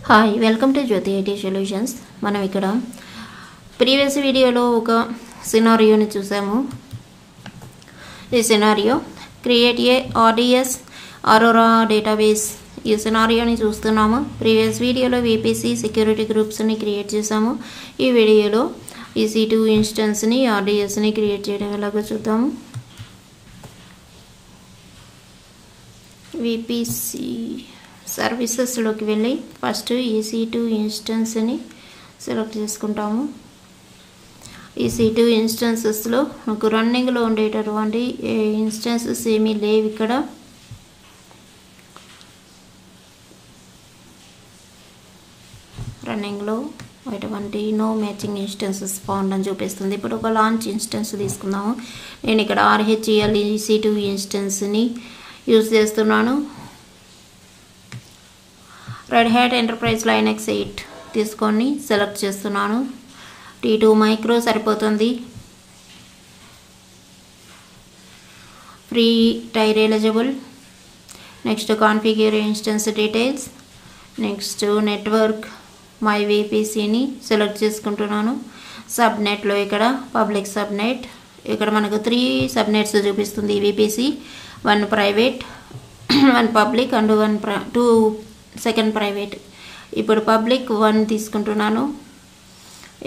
Hi welcome to Jyothi IT solutions. మనం ఇక్కడ previous వీడియోలో ఒక సినారియోని చూసాము. ఈ scenario create a RDS Aurora database ఈ సినారియోని చూస్తున్నాము. ప్రీవియస్ వీడియోలో విపిసి సెక్యూరిటీ గ్రూప్స్ని క్రియేట్ చేసాము. ఈ వీడియోలో EC2 ఇన్స్టెన్స్ని ఆర్డిఎస్ని క్రియేట్ చేయడం ఎలాగో చూద్దాము. విపిసి సర్వీసెస్లోకి వెళ్ళి ఫస్ట్ EC2 ఇన్స్టెన్స్ని సెలెక్ట్ చేసుకుంటాము. EC2 ఇన్స్టెన్సెస్లో నాకు రన్నింగ్లో ఉండేటటువంటి ఇన్స్టెన్సెస్ ఏమీ లేవు. ఇక్కడ రన్నింగ్లో ఎటువంటి నో మ్యాచింగ్ ఇన్స్టెన్సెస్ ఫౌండ్ అని చూపిస్తుంది. ఇప్పుడు ఒక లాంచ్ ఇన్స్టెన్స్ తీసుకుందాము. నేను ఇక్కడ RHEL EC2 ఇన్స్టెన్స్ని యూజ్ చేస్తున్నాను. రెడ్ హ్యాట్ ఎంటర్ప్రైజ్ లైనక్స్ 8 తీసుకొని సెలెక్ట్ చేస్తున్నాను. T2 మైక్రో సరిపోతుంది. Free tier eligible. Next configure instance details. Next network my VPCని సెలెక్ట్ చేసుకుంటున్నాను. సబ్నెట్లో ఇక్కడ పబ్లిక్ సబ్నెట్. ఇక్కడ మనకు 3 సబ్నెట్స్ చూపిస్తుంది. VPC 1 private, 1 public and 2 second private. ఇప్పుడు పబ్లిక్ 1 తీసుకుంటున్నాను.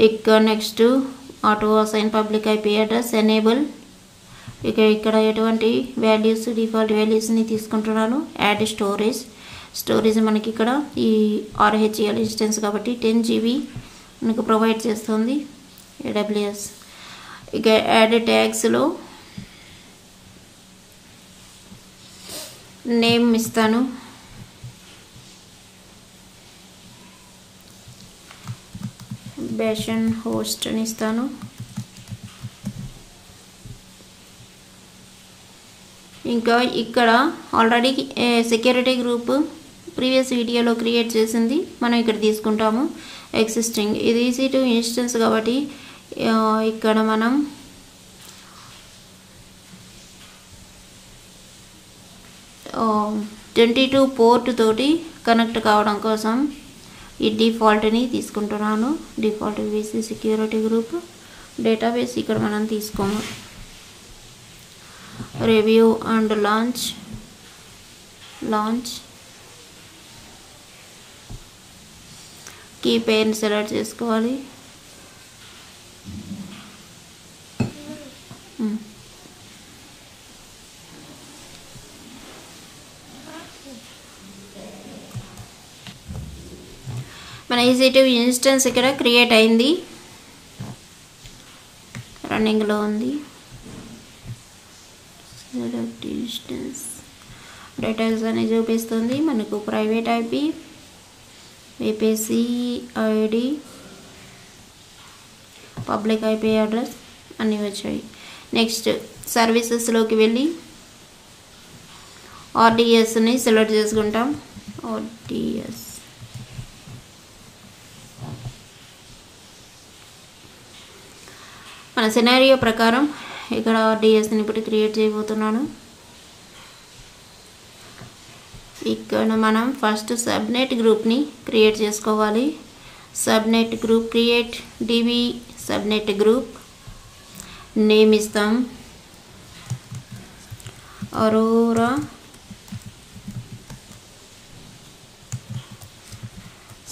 ఇక్కడ next auto assign public IP address enable. ఇక్కడ ఎటువంటి వాల్యూస్ డిఫాల్ట్ వాల్యూస్ని తీసుకుంటున్నాను. యాడ్ స్టోరేజ్ మనకి ఇక్కడ ఈ RHEL ఇన్స్టెన్స్ కాబట్టి 10 GB మనకు ప్రొవైడ్ చేస్తుంది AWS. ఇక యాడ్ ట్యాగ్స్లో నేమ్ ఇస్తాను. బేషన్ హోస్ట్ అని ఇస్తాను. ఇంకా ఇక్కడ ఆల్రెడీ సెక్యూరిటీ గ్రూప్ ప్రీవియస్ వీడియోలో క్రియేట్ చేసింది మనం ఇక్కడ తీసుకుంటాము. ఎగ్జిస్టింగ్ ఇది EC2 ఇన్స్టెన్స్ కాబట్టి ఇక్కడ మనం ఆ 22 పోర్ట్ తోటి కనెక్ట్ కావడం కోసం ఈ డిఫాల్ట్ని తీసుకుంటున్నాను. Default VPC security group database ఇక్కడ మనం తీసుకోము. రివ్యూ అండ్ లాంచ్ కీ పేర్ని సెలెక్ట్ చేసుకోవాలి. మన EC2 ఇన్స్టెన్స్ ఇక్కడ క్రియేట్ అయింది, రన్నింగ్లో ఉంది. సెలెక్ట్ ఇన్స్టెన్స్ డీటెయిల్స్ అని చూపిస్తుంది. మనకు private IP, VPC ID, public IP address అన్నీ వచ్చాయి. నెక్స్ట్ సర్వీసెస్లోకి వెళ్ళి RDSని సెలెక్ట్ చేసుకుంటాం. RDS మన సినారియో ప్రకారం ఇక్కడ RDSని ఇప్పుడు క్రియేట్ చేయబోతున్నాను. ఇక్కడ మనం ఫస్ట్ సబ్నెట్ గ్రూప్ని క్రియేట్ చేసుకోవాలి. Subnet group create DB subnet group. Name ఇస్తాం Aurora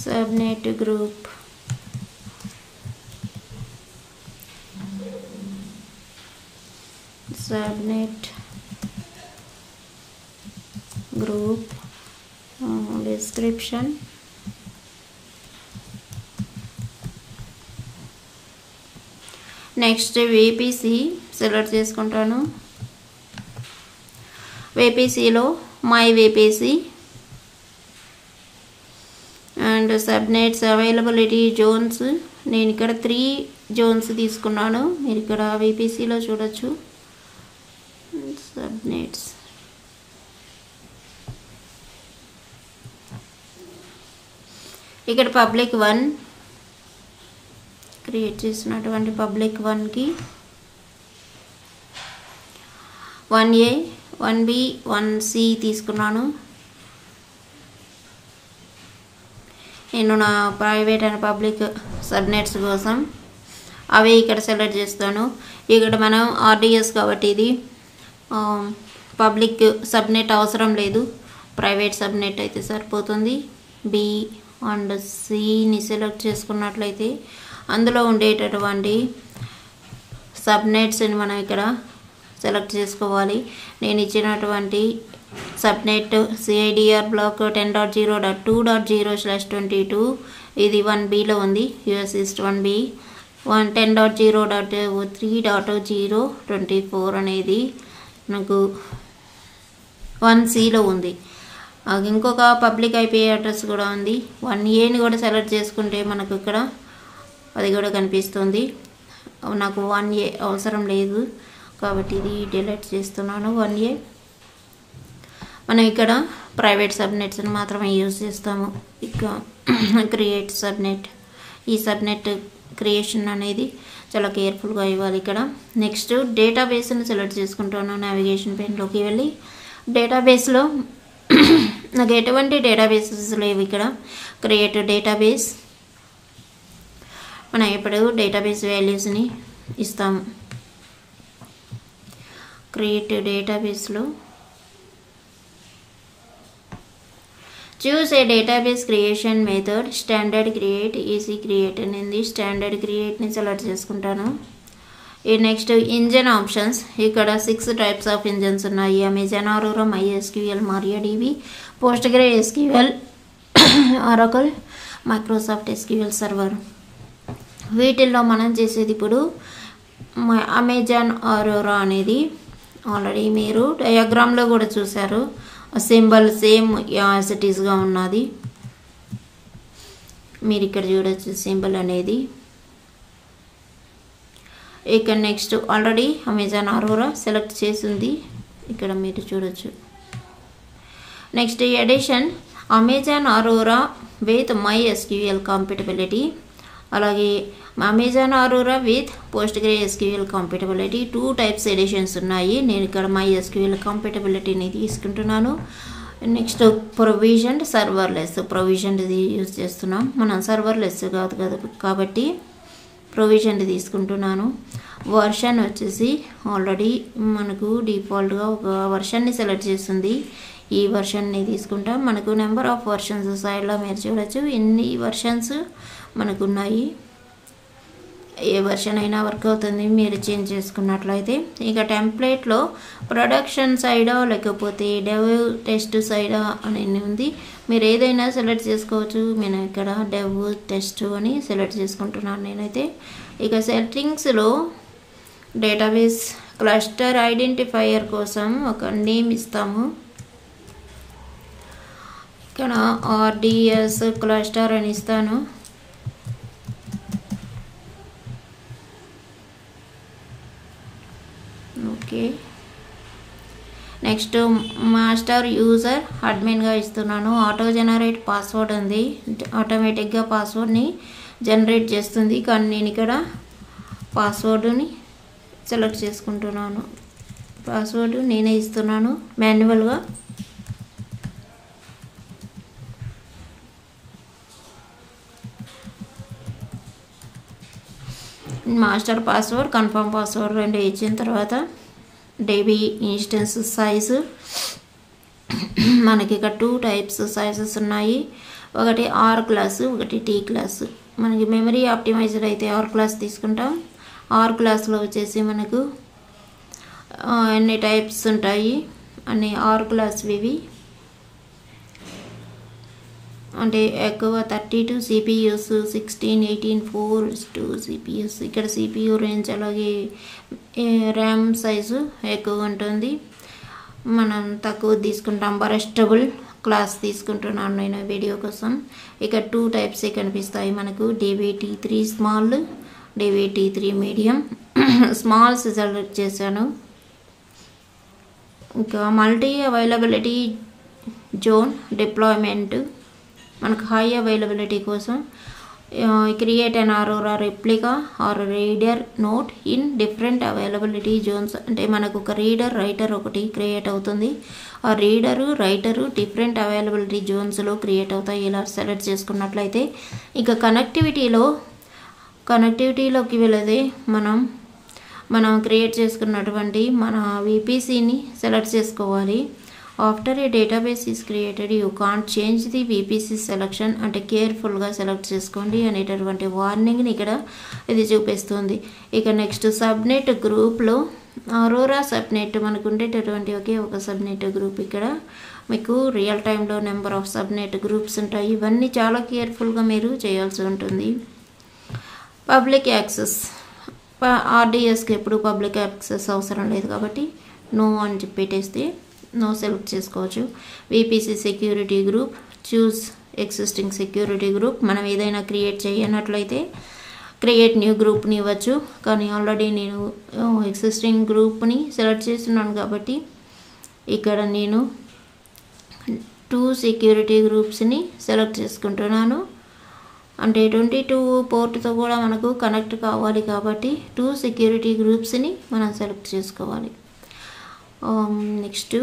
subnet group. Subnet group description. Next VPC select చేసుకుంటాను. VPCలో my VPC and subnets availability zones. నేను ఇక్కడ 3 జోన్స్ తీసుకున్నాను. మీరు ఇక్కడ VPCలో చూడొచ్చు. సబ్నెట్స్ ఇక్కడ పబ్లిక్ 1 క్రియేట్ చేసినటువంటి పబ్లిక్ 1కి 1A 1B 1C తీసుకున్నాను. నేను నా ప్రైవేట్ అండ్ పబ్లిక్ సబ్నెట్స్ కోసం అవి ఇక్కడ సెలెక్ట్ చేస్తాను. ఇక్కడ మనం ఆర్డిఎస్ కాబట్టి ఇది పబ్లిక్ సబ్నెట్ అవసరం లేదు, ప్రైవేట్ సబ్నెట్ అయితే సరిపోతుంది. బి అండ్ సిని సెలెక్ట్ చేసుకున్నట్లయితే అందులో ఉండేటటువంటి సబ్నెట్స్ని మనం ఇక్కడ సెలెక్ట్ చేసుకోవాలి. నేను ఇచ్చినటువంటి సబ్నెట్ సిఐడిఆర్ బ్లాక్ 10.0.2.0/22 ఇది 1Bలో ఉంది. యూఎస్ ఈస్ట్ 1B 10.0.3.024 అనేది నాకు 1Cలో ఉంది. ఇంకొక పబ్లిక్ ఐపీ అడ్రస్ కూడా ఉంది. 1Aని కూడా సెలెక్ట్ చేసుకుంటే మనకు ఇక్కడ అది కూడా కనిపిస్తుంది. నాకు 1A అవసరం లేదు కాబట్టి ఇది డిలీట్ చేస్తున్నాను. 1A మనం ఇక్కడ ప్రైవేట్ సబ్నెట్స్ని మాత్రమే యూజ్ చేస్తాము. ఇక క్రియేట్ సబ్నెట్, ఈ సబ్నెట్ క్రియేషన్ అనేది చాలా కేర్ఫుల్గా ఇవ్వాలి. ఇక్కడ నెక్స్ట్ డేటాబేస్ని సెలెక్ట్ చేసుకుంటాను. నావిగేషన్ పెన్లోకి వెళ్ళి డేటాబేస్లో నాకు ఎటువంటి డేటాబేసెస్ లేవు. ఇక్కడ క్రియేట్ డేటాబేస్, మనం ఇప్పుడు డేటాబేస్ వాల్యూస్ని ఇస్తాము. క్రియేట్ డేటాబేస్లో choose a database creation method, standard create, easy create అనేది స్టాండర్డ్ క్రియేట్ని సెలెక్ట్ చేసుకుంటాను. ఈ నెక్స్ట్ ఇంజన్ ఆప్షన్స్, ఇక్కడ 6 టైప్స్ ఆఫ్ ఇంజన్స్ ఉన్నాయి. Amazon Aurora, MySQL, MariaDB, PostgreSQL, Oracle, Microsoft SQL server. వీటిల్లో మనం చేసేది ఇప్పుడు అమెజాన్ ఆరోరా అనేది ఆల్రెడీ మీరు డయాగ్రామ్లో కూడా చూసారు. సింబల్ సేమ్ యాజ్ ఇట్ ఈస్గా ఉన్నది, మీరు ఇక్కడ చూడొచ్చు సింబల్ అనేది. ఇక next already Amazon Aurora select చేసింది, ఇక్కడ మీరు చూడొచ్చు. Next edition Amazon Aurora with MySQL compatibility, అలాగే Amazon Aurora with PostgreSQL compatibility. 2 types editions ఉన్నాయి. నేను ఇక్కడ MySQL కంపాటబిలిటీని తీసుకుంటున్నాను. Next provision serverless, provision use చేస్తున్నాం, మనం సర్వర్లెస్ కాదు కదా కాబట్టి ప్రొవిజన్ తీసుకుంటున్నాను. వర్షన్ వచ్చేసి ఆల్రెడీ మనకు డిఫాల్ట్గా ఒక వర్షన్ని సెలెక్ట్ చేస్తుంది, ఈ వర్షన్ని తీసుకుంటాం. మనకు నెంబర్ ఆఫ్ వర్షన్స్ సైడ్లో మీరు చూడొచ్చు ఎన్ని వర్షన్స్ మనకు ఉన్నాయి. ఏ వర్షన్ అయినా వర్క్ అవుతుంది మీరు చేంజ్ చేసుకున్నట్లయితే. ఇక టెంప్లెట్లో ప్రొడక్షన్ సైడా లేకపోతే డెవ్ టెస్ట్ సైడా అని ఉంది, మీరు ఏదైనా సెలెక్ట్ చేసుకోవచ్చు. నేను ఇక్కడ డెవ్ టెస్ట్ అని సెలెక్ట్ చేసుకుంటున్నాను నేనైతే. ఇక సెట్టింగ్స్లో డేటాబేస్ క్లస్టర్ ఐడెంటిఫైయర్ కోసం ఒక నేమ్ ఇస్తాము. ఇక్కడ RDS క్లస్టర్ అని ఇస్తాను. ఓకే, నెక్స్ట్ మాస్టర్ యూజర్ అడ్మిన్గా ఇస్తున్నాను. ఆటో జనరేట్ పాస్వర్డ్ ఉంది, ఆటోమేటిక్గా పాస్వర్డ్ని జనరేట్ చేస్తుంది, కానీ నేను ఇక్కడ పాస్వర్డ్ని సెలెక్ట్ చేసుకుంటున్నాను. పాస్వర్డ్ నేనే ఇస్తున్నాను మాన్యువల్గా. మాస్టర్ పాస్వర్డ్, కన్ఫర్మ్ పాస్వర్డ్ 2 ఇచ్చిన తర్వాత డేబీ ఇన్స్టెన్స్ సైజు, మనకి ఇక్కడ 2 టైప్స్ సైజెస్ ఉన్నాయి. ఒకటి R క్లాసు, ఒకటి T క్లాసు. మనకి మెమరీ ఆప్టిమైజ్డ్ అయితే R క్లాస్ తీసుకుంటాం. R క్లాస్లో వచ్చేసి మనకు ఎన్ని టైప్స్ ఉంటాయి అన్ని R క్లాస్ ఇవి, అంటే ఎక్కువ 32 CPUs, 16, 18, 4 CPUs. ఇక్కడ CPU రేంజ్ అలాగే ర్యామ్ సైజు ఎక్కువ ఉంటుంది, మనం తక్కువ తీసుకుంటాం. బరస్టబుల్ క్లాస్ తీసుకుంటున్నాను నేను వీడియో కోసం. ఇక 2 టైప్స్ కనిపిస్తాయి మనకు, DBT3 small, DBT3 medium. Smalls select చేశాను. ఇంకా మల్టీ అవైలబిలిటీ జోన్ డిప్లాయ్మెంట్, మనకు హై అవైలబిలిటీ కోసం create an Aurora replica or reader node in different availability zones, అంటే మనకు ఒక రీడర్ రైటర్ ఒకటి క్రియేట్ అవుతుంది. ఆ రీడరు రైటరు డిఫరెంట్ అవైలబిలిటీ జోన్స్లో క్రియేట్ అవుతాయి. ఇలా సెలెక్ట్ చేసుకున్నట్లయితే ఇక కనెక్టివిటీలోకి వెళితే మనం క్రియేట్ చేసుకున్నటువంటి మన VPCని సెలెక్ట్ చేసుకోవాలి. After A database is created you can't change the VPC selection అంటే కేర్ఫుల్గా సెలెక్ట్ చేసుకోండి అనేటటువంటి వార్నింగ్ని ఇక్కడ ఇది చూపిస్తుంది. ఇక నెక్స్ట్ సబ్నెట్ గ్రూప్లో అరోరా సబ్నెట్ మనకు ఉండేటటువంటి ఒకే ఒక సబ్నెట్ గ్రూప్. ఇక్కడ మీకు రియల్ టైంలో నెంబర్ ఆఫ్ సబ్నెట్ గ్రూప్స్ ఉంటాయి. ఇవన్నీ చాలా కేర్ఫుల్గా మీరు చేయాల్సి ఉంటుంది. పబ్లిక్ యాక్సెస్ RDSకి ఎప్పుడు పబ్లిక్ యాక్సెస్ అవసరం లేదు కాబట్టి నో అని చెప్పేటేస్తే నో సెలెక్ట్ చేసుకోవచ్చు. VPC సెక్యూరిటీ గ్రూప్ చూస్ ఎగ్జిస్టింగ్ సెక్యూరిటీ గ్రూప్. మనం ఏదైనా క్రియేట్ చేయనట్లయితే క్రియేట్ న్యూ గ్రూప్ని ఇవ్వచ్చు. కానీ ఆల్రెడీ నేను ఎగ్జిస్టింగ్ గ్రూప్ని సెలెక్ట్ చేస్తున్నాను కాబట్టి ఇక్కడ నేను 2 సెక్యూరిటీ గ్రూప్స్ని సెలెక్ట్ చేసుకుంటున్నాను. అంటే 22 పోర్ట్తో కూడా మనకు కనెక్ట్ కావాలి కాబట్టి 2 సెక్యూరిటీ గ్రూప్స్ని మనం సెలెక్ట్ చేసుకోవాలి. నెక్స్ట్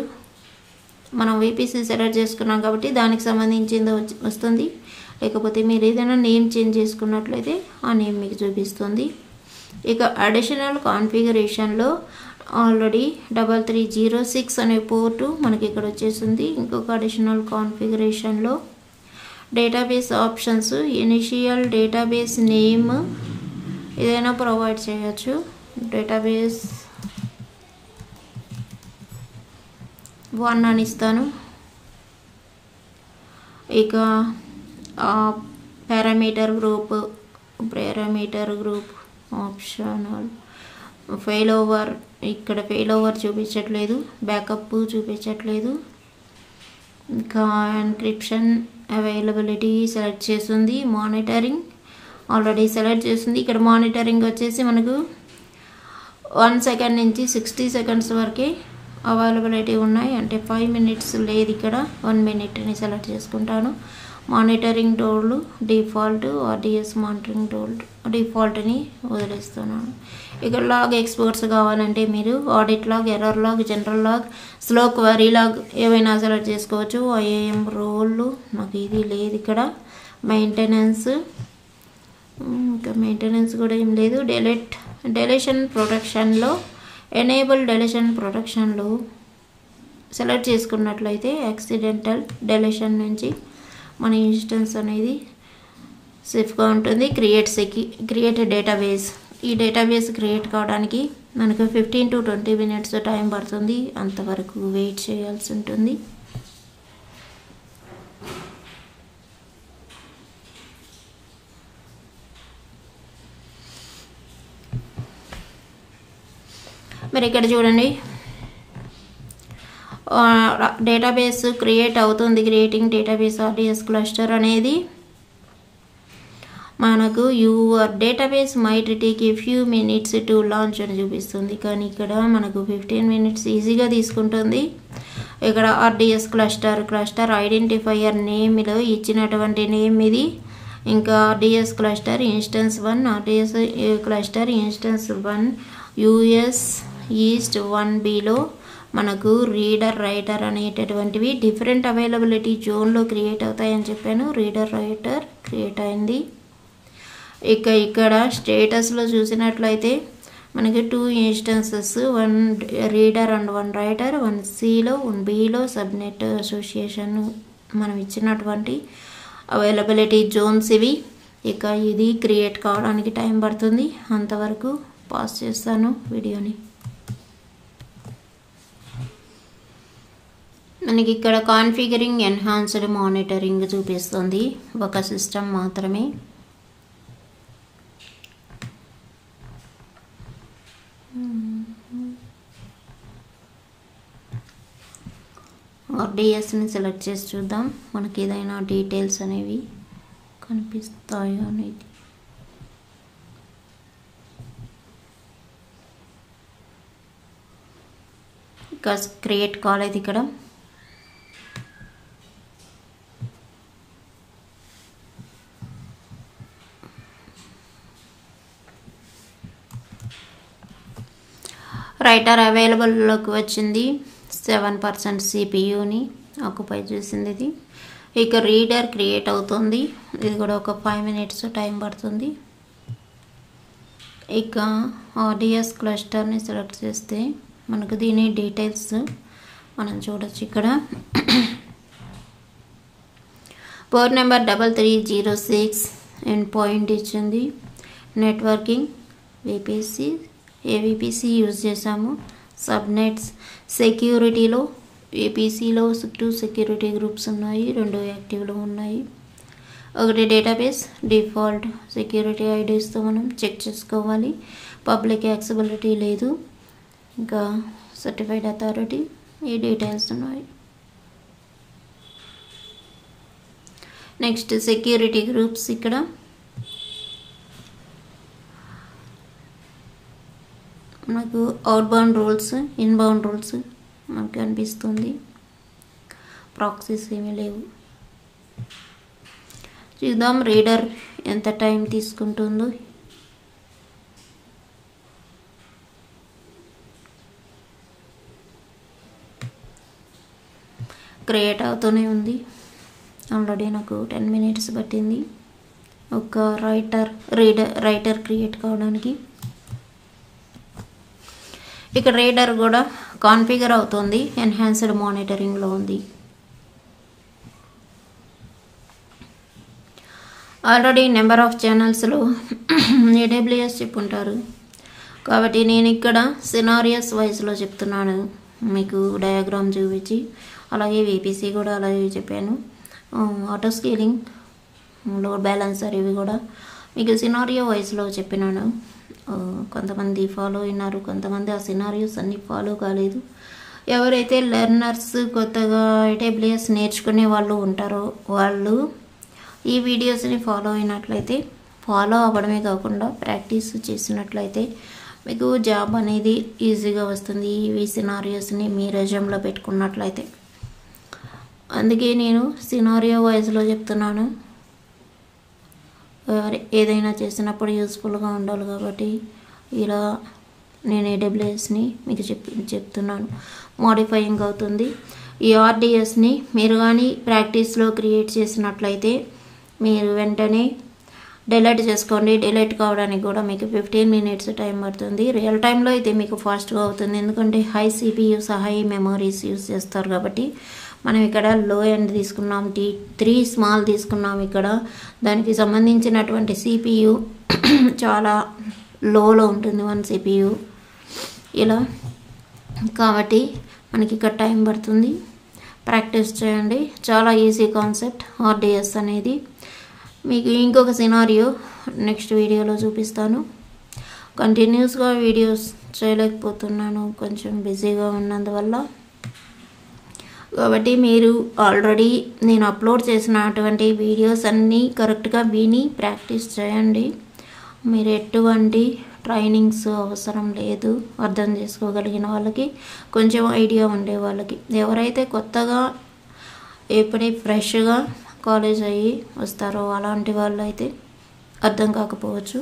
మనం VPC సెలెక్ట్ చేసుకున్నాం కాబట్టి దానికి సంబంధించింది వస్తుంది. లేకపోతే మీరు ఏదైనా నేమ్ చేంజ్ చేసుకున్నట్లయితే ఆ నేమ్ మీకు చూపిస్తుంది. ఇక అడిషనల్ కాన్ఫిగరేషన్లో ఆల్రెడీ 3306 అనే పోర్టు మనకి ఇక్కడ వచ్చేసింది. ఇంకొక అడిషనల్ కాన్ఫిగరేషన్లో database options initial database name ఏదైనా ప్రొవైడ్ చేయొచ్చు. డేటాబేస్ 1 అని ఇస్తాను. ఇక parameter group optional fail over ఇక్కడ ఫెయిల్ ఓవర్ చూపించట్లేదు, బ్యాకప్ చూపించట్లేదు. ఇంకా ఎన్క్రిప్షన్ అవైలబిలిటీ సెలెక్ట్ చేస్తుంది. మానిటరింగ్ ఆల్రెడీ సెలెక్ట్ చేస్తుంది. ఇక్కడ మానిటరింగ్ వచ్చేసి మనకు 1 సెకండ్ నుంచి 60 సెకండ్స్ వరకే అవైలబిలిటీ ఉన్నాయి. అంటే 5 మినిట్స్ లేదు, ఇక్కడ 1 మినిట్ని సెలెక్ట్ చేసుకుంటాను. Monitoring tool default RDS monitoring tool డిఫాల్ట్ని వదిలేస్తున్నాను. ఇక్కడ లాగ్ ఎక్స్పోర్ట్స్ కావాలంటే మీరు audit log, error log, general log, slow query log ఏవైనా సెలెక్ట్ చేసుకోవచ్చు. IAM రోల్ నాకు ఇది లేదు. ఇక్కడ మెయింటెనెన్స్ ఇంకా మెయింటెనెన్స్ కూడా ఏం లేదు. డెలిషన్ ప్రొటెక్షన్లో ఎనేబుల్ డెలిషన్ ప్రొటెక్షన్లో సెలెక్ట్ చేసుకున్నట్లయితే యాక్సిడెంటల్ డెలిషన్ నుంచి మన ఇన్స్టెన్స్ అనేది సేఫ్గా ఉంటుంది. Create database. ఈ డేటాబేస్ క్రియేట్ కావడానికి మనకు 15 to 20 మినిట్స్ టైం పడుతుంది. అంతవరకు వెయిట్ చేయాల్సి ఉంటుంది. మరి ఇక్కడ చూడండి డేటాబేస్ క్రియేట్ అవుతుంది. క్రియేటింగ్ డేటాబేస్ RDS క్లస్టర్ అనేది మనకు your database might take a few minutes to launch అని చూపిస్తుంది. కానీ ఇక్కడ మనకు 15 మినిట్స్ ఈజీగా తీసుకుంటుంది. ఇక్కడ RDS క్లస్టర్ ఐడెంటిఫైయర్ నేమ్లో ఇచ్చినటువంటి నేమ్ ఇది. ఇంకా RDS cluster instance 1, RDS cluster instance 1 US east 1Bలో మనకు రీడర్ రైటర్ అనేటటువంటివి డిఫరెంట్ అవైలబిలిటీ జోన్లో క్రియేట్ అవుతాయని చెప్పాను. రీడర్ రైటర్ క్రియేట్ అయింది. ఇక ఇక్కడ స్టేటస్లో చూసినట్లయితే మనకి 2 ఇన్స్టెన్సెస్, 1 రీడర్ అండ్ 1 రైటర్, 1 Cలో 1 Bలో సబ్నెట్ అసోసియేషన్ మనం ఇచ్చినటువంటి అవైలబిలిటీ జోన్స్ ఇవి. ఇక ఇది క్రియేట్ కావడానికి టైం పడుతుంది. అంతవరకు పాస్ చేస్తాను వీడియోని. మనకి ఇక్కడ కాన్ఫిగరింగ్ ఎన్హాన్స్డ్ మానిటరింగ్ చూపిస్తుంది. ఒక సిస్టమ్ మాత్రమే. RDSని సెలెక్ట్ చేసి చూద్దాం మనకి ఏదైనా డీటెయిల్స్ అనేవి కనిపిస్తాయో అనేది. ఇంకా క్రియేట్ కాలేదు ఇక్కడ. రైటర్ అవైలబుల్లోకి వచ్చింది. 7% సిపియూని ఆక్యుపై చేసింది ఇది. ఇక రీడర్ క్రియేట్ అవుతుంది, ఇది కూడా ఒక 5 minutes టైం పడుతుంది. ఇక ఆర్డిఎస్ క్లస్టర్ని సెలెక్ట్ చేస్తే మనకు దీని డీటెయిల్స్ మనం చూడొచ్చు. ఇక్కడ పోర్ట్ నెంబర్ 3306 ఎండ్ పాయింట్ ఇచ్చింది. నెట్వర్కింగ్ విపిసి ఏవిపిసి యూజ్ చేసాము. సబ్నెట్స్ సెక్యూరిటీలో ఏపీసీలో 2 సెక్యూరిటీ గ్రూప్స్ ఉన్నాయి, 2 యాక్టివ్లో ఉన్నాయి. ఒకటి డేటాబేస్ డిఫాల్ట్ సెక్యూరిటీ ఐడీస్తో మనం చెక్ చేసుకోవాలి. పబ్లిక్ యాక్సెసిబిలిటీ లేదు. ఇంకా సర్టిఫైడ్ అథారిటీ ఈ డీటెయిల్స్ ఉన్నాయి. నెక్స్ట్ సెక్యూరిటీ గ్రూప్స్ ఇక్కడ మనకు అవుట్బౌండ్ రూల్స్ ఇన్బౌండ్ రూల్స్ మనకు అనిపిస్తుంది. ప్రాక్సీస్ ఏమీ లేవు. చూద్దాం రీడర్ ఎంత టైం తీసుకుంటుందో. క్రియేట్ అవుతూనే ఉంది. ఆల్రెడీ నాకు 10 minutes పట్టింది ఒక రైటర్ క్రియేట్ కావడానికి. ఇక రీడర్ కూడా కాన్ఫిగర్ అవుతుంది, ఎన్హాన్స్డ్ మానిటరింగ్లో ఉంది. ఆల్రెడీ నెంబర్ ఆఫ్ ఛానల్స్లో ఏడబ్ల్యూఎస్ చెప్పుంటారు కాబట్టి నేను ఇక్కడ సినారియస్ వైజ్లో చెప్తున్నాను మీకు డయాగ్రామ్ చూపించి. అలాగే విపిసి కూడా అలాగే చెప్పాను. ఆటో స్కేలింగ్, లోడ్ బ్యాలెన్సర్ ఇవి కూడా మీకు సినారియో వైజ్లో చెప్పినాను. కొంతమంది ఫాలో అయినారు, కొంతమంది ఆ సినారియోస్ అన్నీ ఫాలో కాలేదు. ఎవరైతే లెర్నర్స్ కొత్తగా ఏడబ్ల్యూఎస్ నేర్చుకునే వాళ్ళు ఉంటారో వాళ్ళు ఈ వీడియోస్ని ఫాలో అయినట్లయితే, ఫాలో అవ్వడమే కాకుండా ప్రాక్టీస్ చేసినట్లయితే మీకు జాబ్ అనేది ఈజీగా వస్తుంది. ఈ సినారియోస్ని మీ రెజ్యూమ్లో పెట్టుకున్నట్లయితే. అందుకే నేను సినారియో వైజ్లో చెప్తున్నాను. ఏదైనా చేసినప్పుడు యూస్ఫుల్గా ఉండాలి కాబట్టి ఇలా నేను ఏడబ్ల్యూఎస్ని మీకు చెప్తున్నాను. మోడిఫైయింగ్ అవుతుంది. ఈ ఆర్డిఎస్ని మీరు కానీ ప్రాక్టీస్లో క్రియేట్ చేసినట్లయితే మీరు వెంటనే డిలీట్ చేసుకోండి. డిలీట్ కావడానికి కూడా మీకు 15 minutes టైం పడుతుంది. రియల్ టైంలో అయితే మీకు ఫాస్ట్గా అవుతుంది, ఎందుకంటే high CPUs high memories use చేస్తారు కాబట్టి. మనం ఇక్కడ లో ఎండ్ తీసుకున్నాం, T3 స్మాల్ తీసుకున్నాం. ఇక్కడ దానికి సంబంధించినటువంటి సిపియు చాలా లోలో ఉంటుంది, 1 CPU ఇలా. కాబట్టి మనకి ఇక్కడ టైం పడుతుంది. ప్రాక్టీస్ చేయండి, చాలా ఈజీ కాన్సెప్ట్ ఆర్డిఎస్ అనేది. మీకు ఇంకొక సినారియో నెక్స్ట్ వీడియోలో చూపిస్తాను. కంటిన్యూస్గా వీడియోస్ చేయలేకపోతున్నాను, కొంచెం బిజీగా ఉన్నందువల్ల. కాబట్టి మీరు ఆల్రెడీ నేను అప్లోడ్ చేసినటువంటి వీడియోస్ అన్నీ కరెక్ట్గా విని ప్రాక్టీస్ చేయండి. మీరు ఎటువంటి ట్రైనింగ్స్ అవసరం లేదు. అర్థం చేసుకోగలిగిన వాళ్ళకి, కొంచెం ఐడియా ఉండే వాళ్ళకి. ఎవరైతే కొత్తగా ఎప్పుడే ఫ్రెష్గా కాలేజ్ అయ్యి వస్తారో అలాంటి వాళ్ళు అయితే అర్థం కాకపోవచ్చు.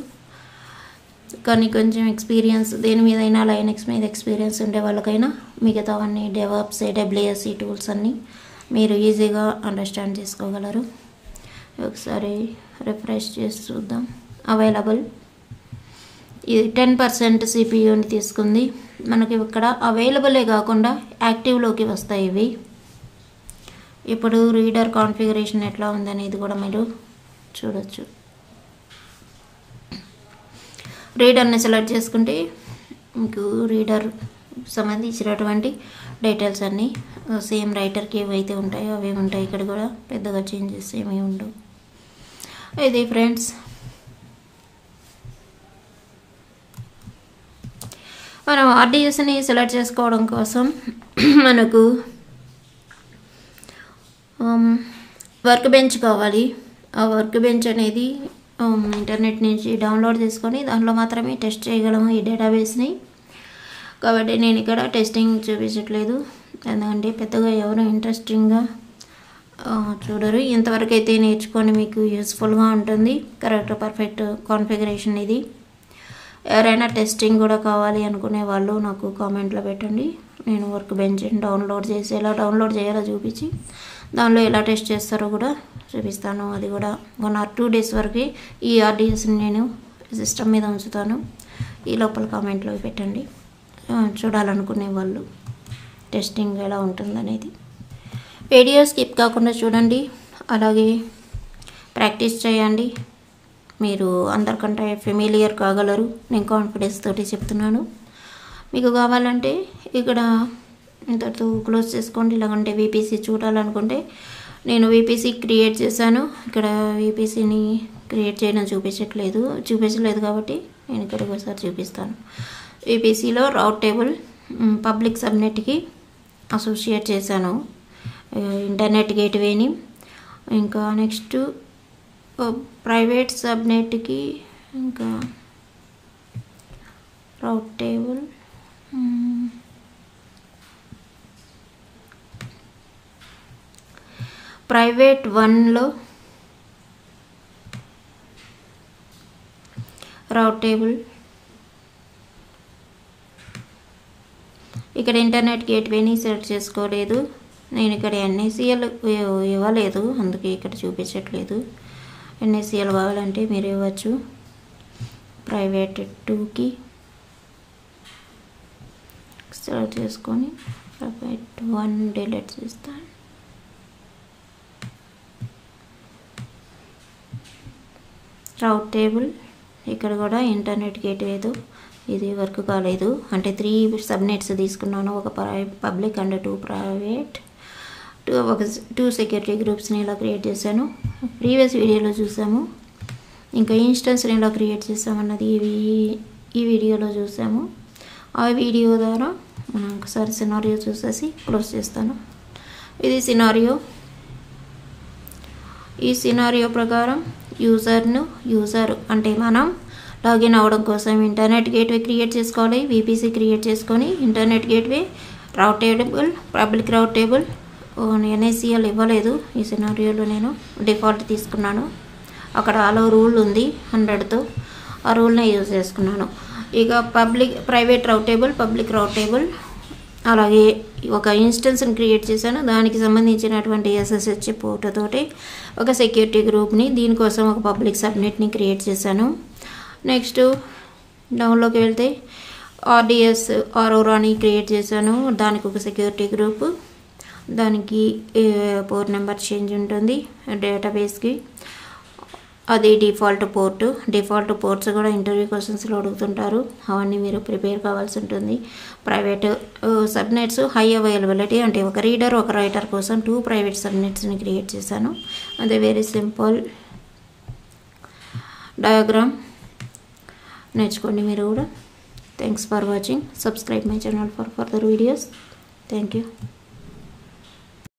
కానీ కొంచెం ఎక్స్పీరియన్స్ దేని మీదైనా లైనక్స్ మీద ఎక్స్పీరియన్స్ ఉండే వాళ్ళకైనా మిగతావన్నీ డెవాప్స్ ఏడబ్ల్యూఎస్ ఈ టూల్స్ అన్నీ మీరు ఈజీగా అండర్స్టాండ్ చేసుకోగలరు. ఒకసారి రిఫ్రెష్ చేసి చూద్దాం. అవైలబుల్ ఇది 10% సిపియూని తీసుకుంది. మనకి ఇక్కడ అవైలబులే కాకుండా యాక్టివ్లోకి వస్తాయి ఇవి. ఇప్పుడు రీడర్ కాన్ఫిగరేషన్ ఎట్లా ఉందనేది కూడా మీరు చూడొచ్చు. రీడర్ని సెలెక్ట్ చేసుకుంటే మీకు రీడర్ సంబంధించినటువంటి డీటెయిల్స్ అన్నీ సేమ్ రైటర్కి ఏవైతే ఉంటాయో అవి ఉంటాయి. ఇక్కడ కూడా పెద్దగా చేంజెస్ ఏమీ ఉండవు. ఇది ఫ్రెండ్స్ మనం ఆర్డిఎస్ని సెలెక్ట్ చేసుకోవడం కోసం మనకు వర్క్ బెంచ్ కావాలి. ఆ వర్క్ బెంచ్ అనేది ఇంటర్నెట్ నుంచి డౌన్లోడ్ చేసుకొని దాంట్లో మాత్రమే టెస్ట్ చేయగలము ఈ డేటాబేస్ని. కాబట్టి నేను ఇక్కడ టెస్టింగ్ చూపించట్లేదు, ఎందుకంటే పెద్దగా ఎవరు ఇంట్రెస్టింగ్గా చూడరు. ఇంతవరకు అయితే నేర్చుకొని మీకు యూస్ఫుల్గా ఉంటుంది. కరెక్ట్ పర్ఫెక్ట్ కాన్ఫిగరేషన్ ఇది. ఎవరైనా టెస్టింగ్ కూడా కావాలి అనుకునే వాళ్ళు నాకు కామెంట్లో పెట్టండి, నేను వర్క్ బెంచ్ డౌన్లోడ్ చేసి ఎలా డౌన్లోడ్ చేయాలో చూపించి దానిలో ఎలా టెస్ట్ చేస్తారో కూడా చూపిస్తాను. అది కూడా 1 or 2 days వరకు ఈ ఆర్డిఎస్ని నేను సిస్టమ్ మీద ఉంచుతాను. ఈ లోపల కామెంట్లో పెట్టండి చూడాలనుకునే వాళ్ళు టెస్టింగ్ ఎలా ఉంటుందనేది. వీడియో స్కిప్ కాకుండా చూడండి, అలాగే ప్రాక్టీస్ చేయండి. మీరు అందరికంటే ఫెమిలియర్ కాగలరు, నేను కాన్ఫిడెన్స్ తోటి చెప్తున్నాను. మీకు కావాలంటే ఇక్కడ ఇంతటితో క్లోజ్ చేసుకోండి. లేకుంటే వీపీసీ చూడాలనుకుంటే నేను వీపీసీ క్రియేట్ చేశాను. ఇక్కడ వీపీసీని క్రియేట్ చేయడం చూపించలేదు కాబట్టి నేను ఇక్కడ ఒకసారి చూపిస్తాను. వీపీసీలో రౌట్ టేబుల్ పబ్లిక్ సబ్నెట్కి అసోసియేట్ చేశాను, ఇంటర్నెట్ గేట్వేని. ఇంకా నెక్స్ట్ ప్రైవేట్ సబ్నెట్కి ఇంకా రౌట్ టేబుల్ ప్రైవేట్ 1లో రౌట్ టేబుల్. ఇక్కడ ఇంటర్నెట్ గేట్వేని సెలెక్ట్ చేసుకోలేదు. నేను ఇక్కడ ఎన్ఏసిఎల్ ఇవ్వలేదు, అందుకే ఇక్కడ చూపించట్లేదు. ఎన్ఏసిఎల్ కావాలంటే మీరు ఇవ్వచ్చు. ప్రైవేట్ 2కి సెలెక్ట్ చేసుకొని ప్రైవేట్ 1 డిలీట్ చేస్తాను. రౌట్ టేబుల్ ఇక్కడ కూడా ఇంటర్నెట్ గేట్వేతో ఇది వర్క్ కాలేదు, అంటే 3 సబ్నెట్స్ తీసుకున్నాను, ఒక పబ్లిక్ అండ్ 2 ప్రైవేట్. 2 సెక్యూరిటీ గ్రూప్స్ని ఇలా క్రియేట్ చేశాను. ప్రీవియస్ వీడియోలో చూసాము. ఇంకా ఇన్స్టెన్స్ని ఎలా క్రియేట్ చేసామన్నది ఈ వీడియోలో చూసాము. ఆ వీడియో ద్వారా మనం ఒకసారి సినారియో చూసేసి క్లోజ్ చేస్తాను. ఇది సినారియో. ఈ సినారియో ప్రకారం యూజర్ అంటే మనం లాగిన్ అవ్వడం కోసం ఇంటర్నెట్ గేట్వే క్రియేట్ చేసుకోవాలి. వీపీసీ క్రియేట్ చేసుకొని ఇంటర్నెట్ గేట్వే, రౌట్ టేబుల్, పబ్లిక్ రౌట్ టేబుల్. ఎన్ఏసిఎల్ ఇవ్వలేదు ఈ సినారియోలో, నేను డిఫాల్ట్ తీసుకున్నాను. అక్కడ ఆలో రూల్ ఉంది 100తో, ఆ రూల్నే యూజ్ చేసుకున్నాను. ఇక ప్రైవేట్ రౌట్ టేబుల్, పబ్లిక్ రౌట్ టేబుల్, అలాగే ఒక ఇన్స్టెన్స్ని క్రియేట్ చేశాను. దానికి సంబంధించినటువంటి SSH పోర్ట్ తోటి ఒక సెక్యూరిటీ గ్రూప్ని, దీనికోసం ఒక పబ్లిక్ సబ్నెట్ని క్రియేట్ చేశాను. నెక్స్ట్ డౌన్లోకి వెళ్తే ఆర్డిఎస్ ఆరోరాని క్రియేట్ చేశాను. దానికి ఒక సెక్యూరిటీ గ్రూప్, దానికి పోర్ట్ నెంబర్ చేంజ్ ఉంటుంది డేటాబేస్కి. అది డిఫాల్ట్ పోర్ట్స్ కూడా ఇంటర్వ్యూ క్వశ్చన్స్లో అడుగుతుంటారు, అవన్నీ మీరు ప్రిపేర్ కావాల్సి ఉంటుంది. ప్రైవేట్ సబ్నెట్స్ హై అవైలబిలిటీ, అంటే ఒక రీడర్ ఒక రైటర్ కోసం 2 ప్రైవేట్ సబ్నెట్స్ని క్రియేట్ చేశాను. అదే వెరీ సింపుల్ డయాగ్రామ్ నేర్చుకోండి మీరు కూడా. Thanks for watching. Subscribe my channel for further videos. Thank you.